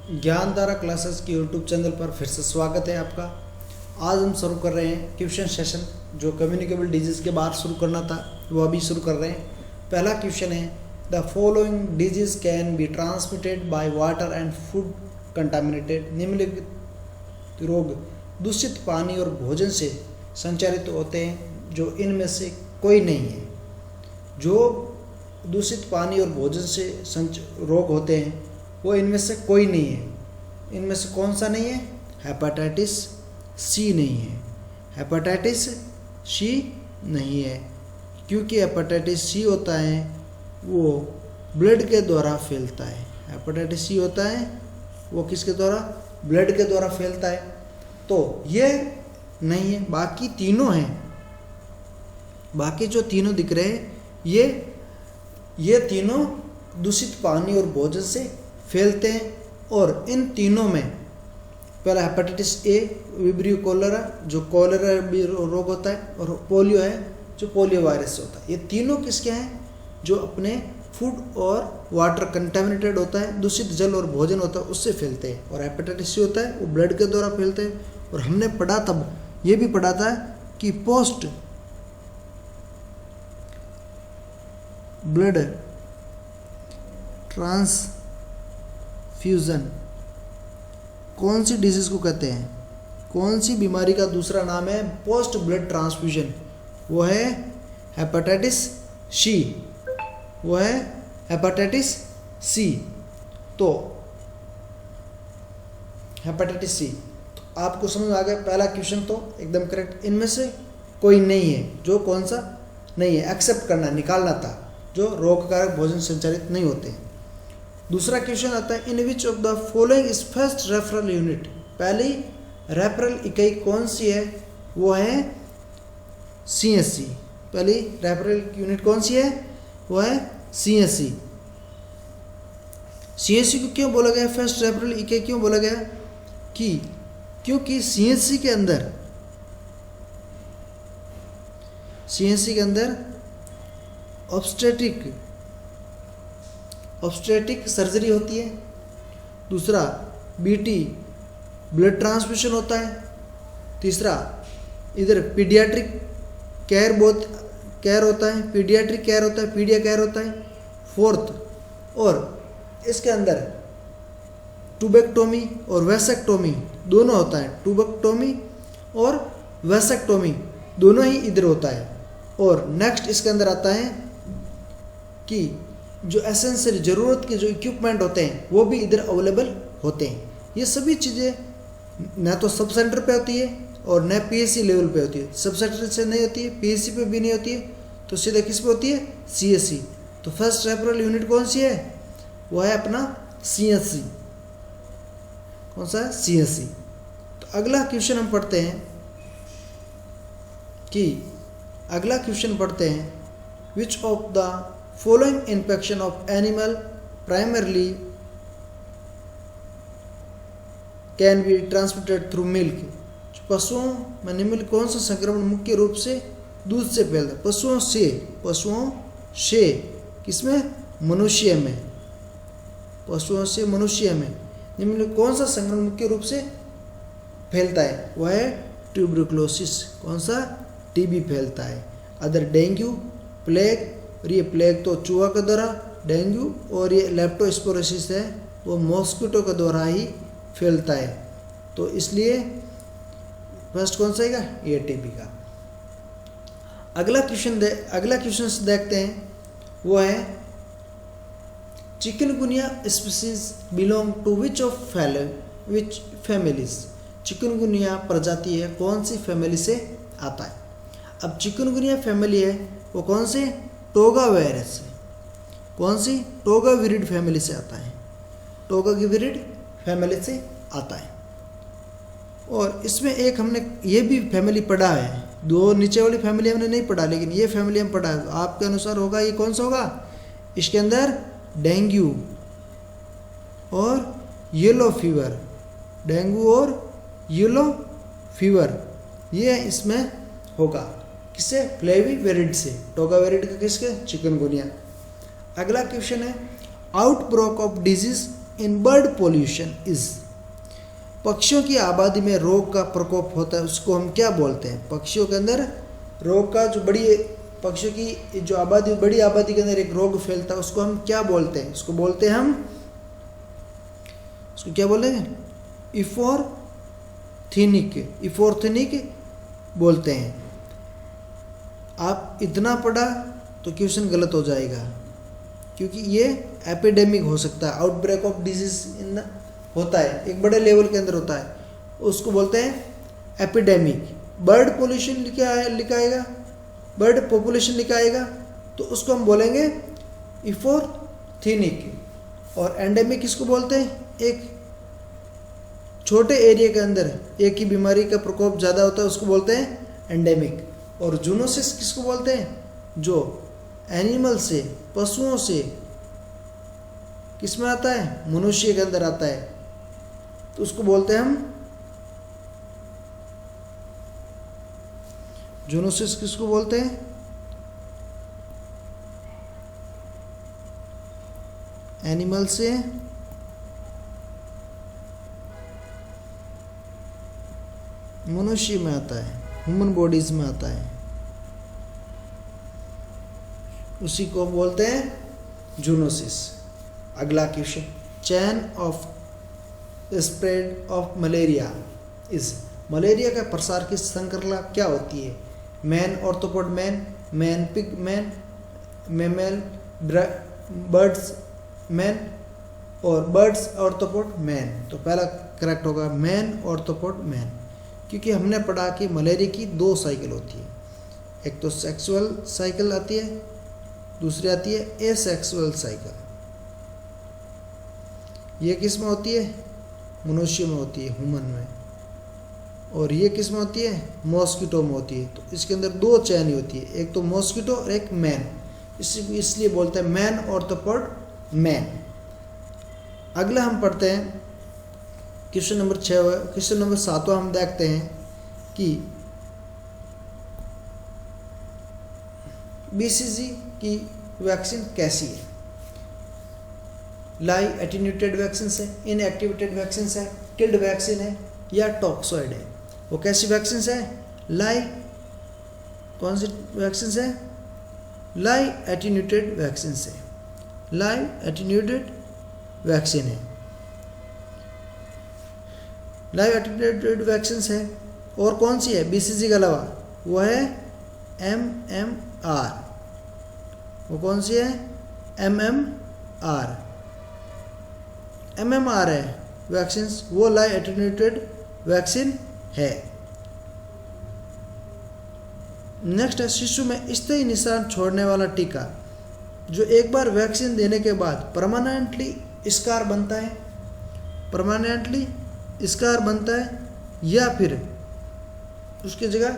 Gyandhara classes की YouTube channel पर फिर से स्वागत है आपका। आज हम शुरू कर रहे हैं क्वेश्चन सेशन। जो कम्युनिकेबल डिजीज के बाद शुरू करना था वो अभी शुरू कर रहे हैं। पहला क्वेश्चन है, the following disease can be transmitted by water and food contaminated. निम्नलिखित रोग दूषित पानी और भोजन से संचारित होते हैं जो इनमें से कोई नहीं है। जो दूषित पानी और भोजन से रोग होते हैं वो इनमें से कोई नहीं है। इनमें से कौन सा नहीं है? हेपेटाइटिस सी नहीं है। हेपेटाइटिस सी नहीं है क्योंकि हेपेटाइटिस सी होता है वो ब्लड के द्वारा फैलता है। हेपेटाइटिस सी होता है वो किसके द्वारा? ब्लड के द्वारा फैलता है। तो ये नहीं है। बाकी तीनों हैं। बाकी जो तीनों दिख रहे हैं ये तीनों दूषित पानी और भोजन से फैलते हैं। और इन तीनों में पहला हेपेटाइटिस ए, विब्रियो कोलेरा जो कोलेरा रोग होता है, और पोलियो है जो पोलियो वायरस से होता है। ये तीनों किसके हैं? जो अपने फूड और वाटर कंटेमिनेटेड होता है, दूषित जल और भोजन होता है उससे फैलते हैं। और हेपेटाइटिस सी होता है वो ब्लड के द्वारा फैलते हैं। और हमने पढ़ा तब ये भी पढ़ा था कि पोस्ट ब्लड ट्रांसफ्यूजन कौन सी डिजीज को कहते हैं? कौन सी बीमारी का दूसरा नाम है पोस्ट ब्लड ट्रांसफ्यूजन? वो है हेपेटाइटिस सी। वो है हेपेटाइटिस सी। तो हेपेटाइटिस सी तो आपको समझ में आ गया। पहला क्वेश्चन तो एकदम करेक्ट। इनमें से कोई नहीं है। जो कौन सा नहीं है? एक्सेप्ट करना, निकालना था, जो रोगकारक भोजन संचारित नहीं होते हैं। दूसरा क्वेश्चन आता है, in which of the following is first referral unit. पहली रेफरल इकाई कौन सी है? वो है CSC। पहली रेफरल यूनिट कौन सी है? वो है CSC। CSC को क्यों बोला गया फर्स्ट रेफरल इकाई? क्यों बोला गया? क्योंकि CSC के अंदर ऑब्स्टेट्रिक सर्जरी होती है। दूसरा BT ब्लड ट्रांसफ्यूजन होता है। तीसरा इधर पीडियाट्रिक केयर होता है, पीडियाट्रिक केयर होता है, पीडिया केयर होता है। फोर्थ, और इसके अंदर ट्यूबेक्टोमी और वेसेक्टोमी दोनों होता है। ट्यूबेक्टोमी और वेसेक्टोमी दोनों ही इधर होता है। और नेक्स्ट इसके अंदर आता है कि जो एसेंशियल ज़रूरत के जो इक्विपमेंट होते हैं वो भी इधर अवेलेबल होते हैं। ये सभी चीज़ें न तो सब सेंटर पे होती है और न PSC लेवल पे होती है। सब सेंटर से नहीं होती है, PSC पे भी नहीं होती है, तो सीधे किस पे होती है? CSC। तो फर्स्ट रेफरल यूनिट कौन सी है? वो है अपना CSC। कौन सा है? CSC। तो अगला क्वेश्चन हम पढ़ते हैं विच of the following infection of animal primarily can be transmitted through milk. पशुओं में निम्नलिखित कौन सा संक्रमण मुख्य रूप से दूध से फैलता है? पशुओं से किसमें? मनुष्य में। पशुओं से मनुष्य में निम्नलिखित कौन सा संक्रमण मुख्य रूप से फैलता है? वह है ट्यूबरकुलोसिस। कौन सा? TB फैलता है। अदर डेंगू, प्लेग, और ये प्लेग तो चूहा के द्वारा, डेंगू और ये लेप्टोस्पिरोसिस है वो मॉस्किटो के द्वारा ही फैलता है। तो इसलिए फर्स्ट कौन सा आएगा? ये TB का। अगला क्वेश्चन देखते हैं। वो है chikungunya species belong to which families. Chikungunya प्रजाति है कौन सी फैमिली से आता है? अब चिकनगुनिया फैमिली है वो कौन से? टोगा वायरस से। कौन सी? टोगाविरिड फैमिली से आता है। टोगाविरिड फैमिली से आता है। और इसमें एक हमने ये भी फैमिली पढ़ा है। दो नीचे वाली फैमिली हमने नहीं पढ़ा, लेकिन ये फैमिली हम पढ़ा है। आपके अनुसार होगा ये कौन सा होगा? इसके अंदर डेंगू और येलो फीवर, डेंगू और येलो फीवर ये इसमें होगा। किससे? फ्लेविवेरिड से। टोगावेरिड का किसके? चिकनगुनिया। अगला क्वेश्चन है, outbreak of disease in bird pollution is, पक्षियों की आबादी में रोग का प्रकोप होता है, उसको हम क्या बोलते हैं? पक्षियों के अंदर रोग का जो पक्षियों की जो आबादी, बड़ी आबादी के अंदर एक रोग फैलता है, उसको हम क्या बोलते हैं? उसको बोलते हैं हम, उसको क्या बोलते हैं? इफोर्थिनिक बोलते हैं। आप इतना पढ़ा तो क्वेश्चन गलत हो जाएगा, क्योंकि ये एपिडेमिक हो सकता है, आउटब्रेक ऑफ डिजीज होता है, एक बड़े लेवल के अंदर होता है, उसको बोलते हैं एपिडेमिक। बर्ड पोल्यूशन लिखाएगा, बर्ड पॉपुलेशन लिखाएगा, तो उसको हम बोलेंगे इफोर्थिनिक। और एंडेमिक किसको बोलते हैं? एक छोटे एरिया के अंदर एक ही बीमारी का प्रकोप ज़्यादा होता है, उसको बोलते हैं एंडेमिक। और जूनोसिस किसको बोलते हैं? जो एनिमल से, पशुओं से किसमें आता है? मनुष्य के अंदर आता है, तो उसको बोलते हैं हम जूनोसिस। किसको बोलते हैं? एनिमल से मनुष्य में आता है, ह्यूमन बॉडीज में आता है, उसी को बोलते हैं जूनोसिस। अगला question, chain of spread of malaria is, malaria का प्रसार की श्रृंखला क्या होती है? Man arthropod man, man pig man, mammal birds man, और बर्ड्स ऑर्थोपोड मैन। तो पहला करेक्ट होगा मैन ऑर्थोपोड मैन, क्योंकि हमने पढ़ा कि मलेरिया की 2 साइकिल होती है, एक तो सेक्सुअल साइकिल आती है, दूसरी आती है एसेक्सुअल साइकिल। ये किस में होती है? मनुष्य में होती है, ह्यूमन में। और ये किस में होती है? मॉस्किटो में होती है। तो इसके अंदर 2 चैन होती है, एक तो मॉस्किटो और एक मैन, इसलिए बोलते हैं मैन ऑर्थोपोड मैन। अगला हम पढ़ते हैं क्वेश्चन नंबर 6। क्वेश्चन नंबर 7 हम देखते हैं कि बीसीजी की वैक्सीन कैसी है? लाई एटीन्यूटेड वैक्सीन है, इनएक्टिवेटेड वैक्सीन है, किल्ड वैक्सीन है, या टॉक्सॉइड है? वो कैसी वैक्सीन है? लाई, कौन सी वैक्सीन है? लाई एटीन्यूटेड वैक्सीन है, लाई एटीन्यूटेड वैक्सीन है, लाइव एटीन्यूटेड वैक्सीन है। और कौन सी है बीसीजी के अलावा? वो है MMR। वो कौन सी है? MMR। MMR है वैक्सीन, वो लाइव एटीन्यूटेड वैक्सीन है। नेक्स्ट है शिशु में स्थायी निशान छोड़ने वाला टीका, जो एक बार वैक्सीन देने के बाद परमानेंटली स्कार बनता है, परमानेंटली स्कार बनता है, या फिर उसकी जगह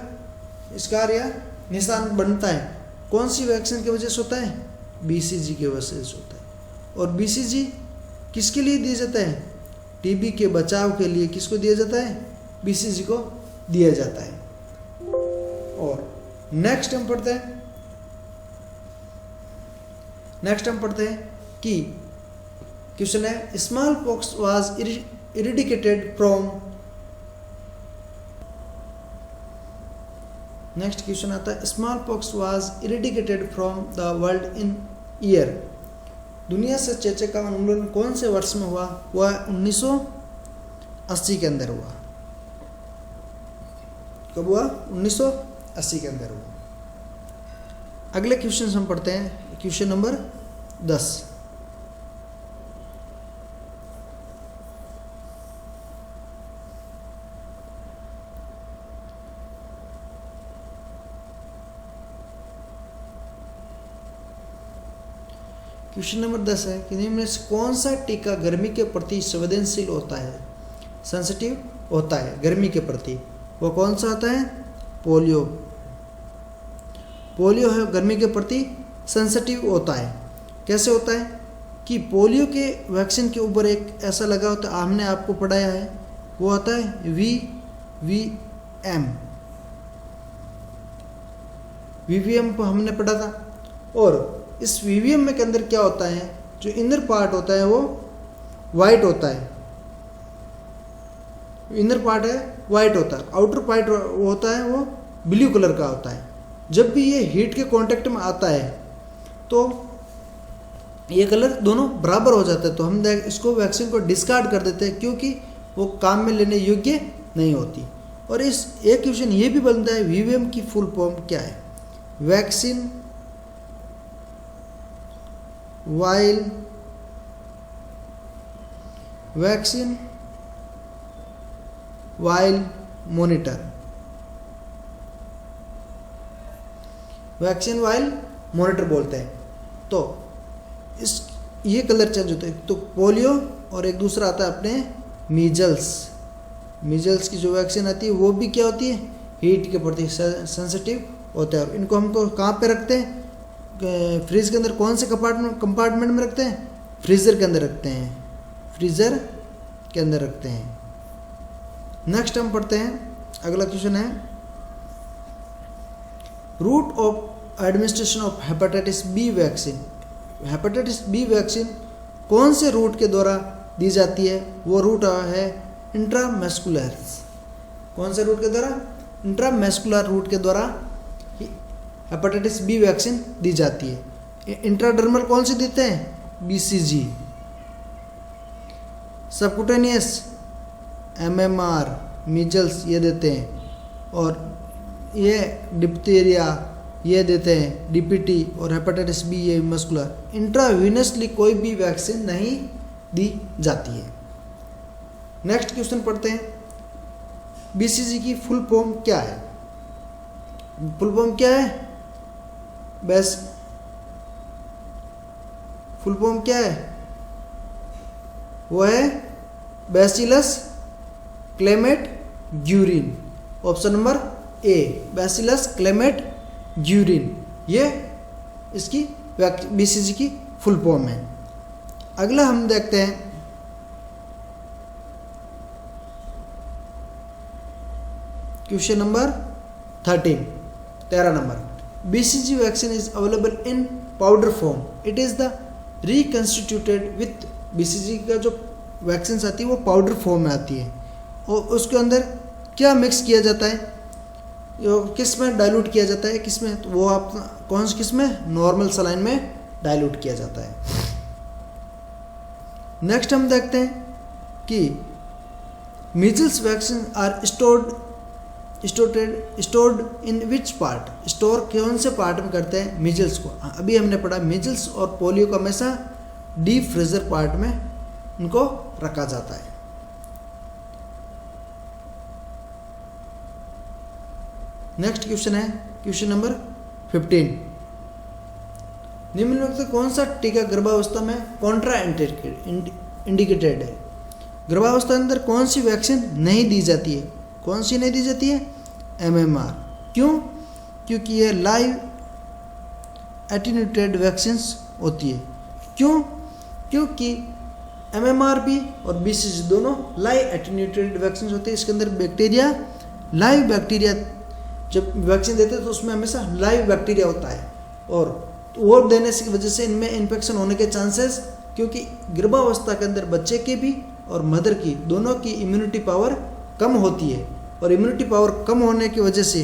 स्कार या निशान बनता है। कौन सी वैक्सीन की वजह से होता है? बीसीजी की वजह से होता है। और बीसीजी किसके लिए दिया जाता है? टीबी के बचाव के लिए किसको दिया जाता है? बीसीजी को दिया जाता है। और नेक्स्ट हम पढ़ते हैं कि क्वेश्चन है small pox was eradicated from, next question आता है small pox was eradicated from the world in year, दुनिया से चेचक का उन्मूलन कौन से वर्ष में हुआ? वह 1980 के अंदर हुआ। कब हुआ? 1980 के अंदर हुआ। अगले क्वेश्चन हम पढ़ते हैं, क्वेश्चन नंबर 10। क्वेश्चन नंबर 10 है कि निम्न में से कौन सा टीका गर्मी के प्रति संवेदनशील होता है, सेंसिटिव होता है गर्मी के प्रति? वो कौन सा होता है? पोलियो। पोलियो है गर्मी के प्रति सेंसिटिव होता है। कैसे होता है कि पोलियो के वैक्सीन के ऊपर एक ऐसा लगा होता है, हमने आपको पढ़ाया है, वो आता है वीवीएम को हमने पढ़ा था। और इस वीवीएम में के अंदर क्या होता है, जो इनर पार्ट होता है वो वाइट होता है, इनर पार्ट है वाइट होता है, आउटर पार्ट होता है वो ब्लू कलर का होता है। जब भी ये हीट के कांटेक्ट में आता है तो ये कलर दोनों बराबर हो जाता है, तो हम इसको वैक्सीन को डिस्कार्ड कर देते हैं क्योंकि वो काम में लेने योग्य नहीं होती। और इस एक क्वेश्चन ये भी बनता है वीवीएम की फुल फॉर्म क्या है? Vaccine while monitor, vaccine while monitor बोलते हैं। तो इस ये कलर चेंज होते हैं, तो पोलियो और एक दूसरा आता है अपने मीजल्स की जो वैक्सीन आती है वो भी क्या होती है, हीट के प्रति सेंसिटिव होता है। और इनको हमको कहाँ पे रखते हैं, फ्रिज के अंदर, कौन से कंपार्टमेंट में रखते हैं, फ्रीज़र के अंदर रखते हैं, नेक्स्ट हम पढ़ते हैं, अगला क्वेश्चन है route of administration of hepatitis B vaccine. Hepatitis B vaccine कौन से रूट के द्वारा दी जाती है? वो रूट है इंट्रामस्कुलर। कौन से रूट के द्वारा? इंट्रामस्कुलर रूट के द्वारा हेपेटाइटिस बी वैक्सीन दी जाती है। इंट्राडर्मल कौन से देते हैं? बीसीजी। सबकुटेनियस एमएमआर, मीजल्स ये देते हैं, और ये डिप्थीरिया ये देते हैं डीपीटी, और हेपेटाइटिस बी ये मस्कुलर। इंट्रावीनसली कोई भी वैक्सीन नहीं दी जाती है। नेक्स्ट क्वेश्चन पढ़ते हैं, बीसीजी की फुल फॉर्म क्या है? फुल फॉर्म क्या है? फुल फॉर्म क्या है? वो है bacillus Clement Guérin. Option number A, bacillus Clement Guérin, ये इसकी बीसीजी की फुल फॉर्म है। अगला हम देखते हैं क्वेश्चन नंबर 13 नंबर। BCG vaccine is available in powder form, it is the reconstituted with. BCG का जो वैक्सीन आती है वो पाउडर फॉर्म में आती है, और उसके अंदर क्या मिक्स किया जाता है, किस में डाइल्यूट किया जाता है, किस में? तो वो आप कौन सी किस में? नॉर्मल सलाइन में डाइल्यूट किया जाता है। नेक्स्ट हम देखते हैं कि measles vaccine are stored in which part. Store कौन से पार्ट में करते हैं मीजल्स को? अभी हमने पढ़ा मीजल्स और पोलियो को हमेशा डीप फ्रीजर पार्ट में उनको रखा जाता है। नेक्स्ट क्वेश्चन है क्वेश्चन नंबर 15। निम्नलिखित में कौन सा टीका गर्भावस्था में कॉन्ट्रा इंडिकेटेड है? गर्भावस्था के अंदर कौन सी वैक्सीन नहीं दी जाती है? कौन सी नहीं दी जाती है? MMR। क्यों? क्योंकि ये लाइव एटीन्यूटेड वैक्सीन्स होती है। क्यों? क्योंकि MMR भी और BCG दोनों लाइव एटीन्यूटेड वैक्सीन होते हैं। इसके अंदर बैक्टीरिया, लाइव बैक्टीरिया, जब वैक्सीन देते हैं तो उसमें हमेशा लाइव बैक्टीरिया होता है, और वो देने की वजह से इनमें इन्फेक्शन होने के चांसेस, क्योंकि गर्भावस्था के अंदर बच्चे की भी और मदर की दोनों की इम्यूनिटी पावर कम होती है, और इम्यूनिटी पावर कम होने की वजह से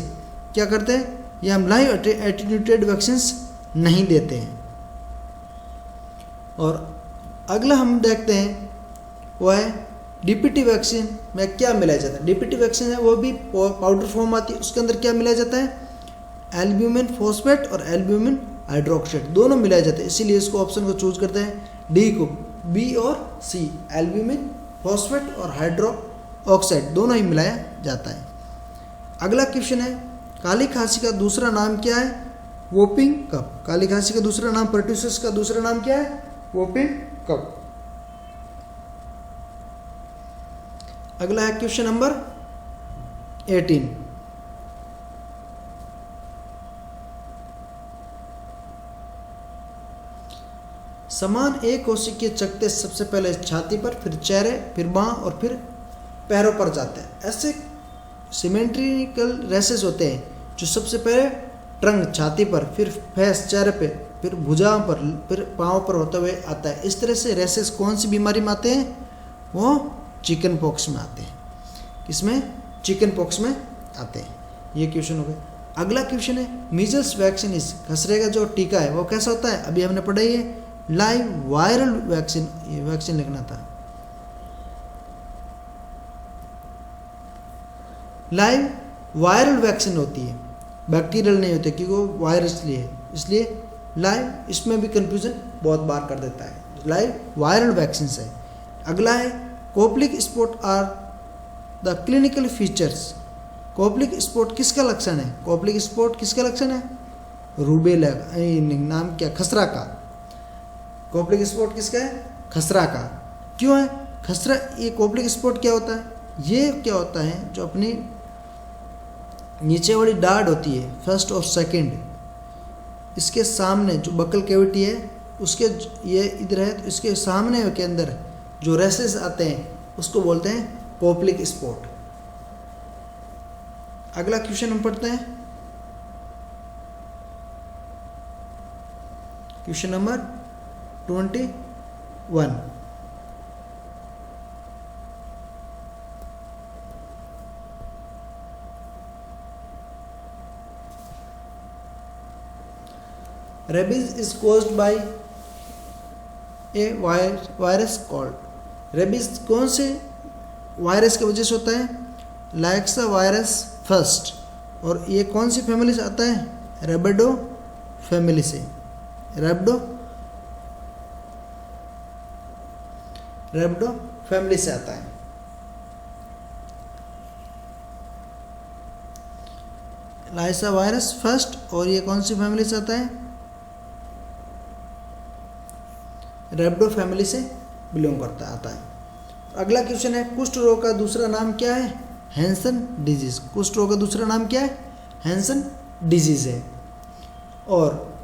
क्या करते हैं, ये हम लाइव एटीन्यूटेड वैक्सीन्स नहीं देते हैं। और अगला हम देखते हैं वो है डीपीटी वैक्सीन में क्या मिलाया जाता है। डीपीटी वैक्सीन है वो भी पाउडर फॉर्म आती है, उसके अंदर क्या मिलाया जाता है? एल्ब्यूमिन फॉस्फेट और एल्ब्यूमिन हाइड्रोक्साइड दोनों मिलाए जाते हैं। इसीलिए इसको ऑप्शन को चूज करते हैं डी को, बी और सी, एल्ब्यूमिन फॉस्फेट और हाइड्रोक्साइड दोनों ही मिलाया जाता है। अगला क्वेश्चन है काली खांसी का दूसरा नाम क्या है? वोपिंग कफ। काली खांसी का दूसरा नाम, पर्ट्यूसिस का दूसरा नाम क्या है? वोपिंग कफ। अगला है क्वेश्चन नंबर 18। समान एक कोशिकीय चकत्ते सबसे पहले छाती पर, फिर चेहरे, फिर बांह और फिर पैरों पर जाते हैं। ऐसे सिमेट्रिकल रेसेस होते हैं जो सबसे पहले ट्रंक छाती पर, फिर फेस चेहरे पे फिर भुजाओं पर, फिर पाँव पर होते हुए आता है। इस तरह से रेसेस कौन सी बीमारी में आते हैं? वो चिकन पॉक्स में आते हैं। किसमें? चिकन पॉक्स में आते हैं। ये क्वेश्चन हो गया। अगला क्वेश्चन है मीजल्स वैक्सीन इज, खसरे का जो टीका है वो कैसा होता है? अभी हमने पढ़ा है लाइव वायरल वैक्सीन, ये वैक्सीन लिखना था। लाइव वायरल वैक्सीन होती है, बैक्टीरियल नहीं होते क्योंकि वो वायरस लिए है, इसलिए लाइव, इसमें भी कंफ्यूजन बहुत बार कर देता है। लाइव वायरल वैक्सीन है। अगला है Koplik spot are the clinical features. Koplik spot किसका लक्षण है? कोप्लिक स्पॉट किसका लक्षण है? रूबेला, नाम क्या? खसरा का। कोप्लिक स्पॉट किसका है? खसरा का। क्यों है खसरा? ये कोप्लिक स्पॉट क्या होता है? ये क्या होता है, जो अपनी नीचे वाली डार्ड होती है फर्स्ट और सेकंड, इसके सामने जो बकल कैविटी है उसके, ये इधर है तो इसके सामने के अंदर जो रेसेस आते हैं उसको बोलते हैं कोप्लिक स्पॉट। अगला क्वेश्चन हम पढ़ते हैं, question number 21। Rabies is caused by A virus called. Rabies कौन से वायरस की वजह से होता है? लैक्सा वायरस फर्स्ट। और ये कौन सी फैमिली से आता है? रेबिडो फैमिली से। रेबिडो फैमिली से आता है। लाइसा वायरस फर्स्ट, और ये कौन सी फैमिली से आता है? रेबिडो फैमिली से बिलोंग करता आता है। अगला क्वेश्चन है कुष्ठ रोग का दूसरा नाम क्या है? Hansen disease. कुष्ठ रोग का दूसरा नाम क्या है? हैंसन डिजीज है। और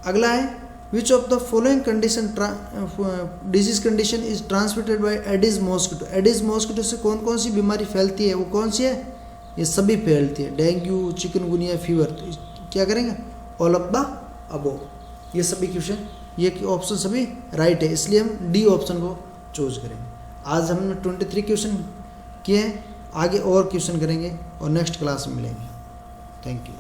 अगला है विच of the following condition disease condition is transmitted by Aedes mosquito. Aedes mosquito से कौन कौन सी बीमारी फैलती है? वो कौन सी है? ये सभी फैलती है, डेंगू, चिकनगुनिया, फीवर। तो क्या करेंगे? All of the above. ये सभी क्वेश्चन, ये ऑप्शन सभी राइट है, इसलिए हम डी ऑप्शन को चूज करेंगे। आज हमने 23 क्वेश्चन किए हैं, आगे और क्वेश्चन करेंगे और नेक्स्ट क्लास में मिलेंगे। Thank you.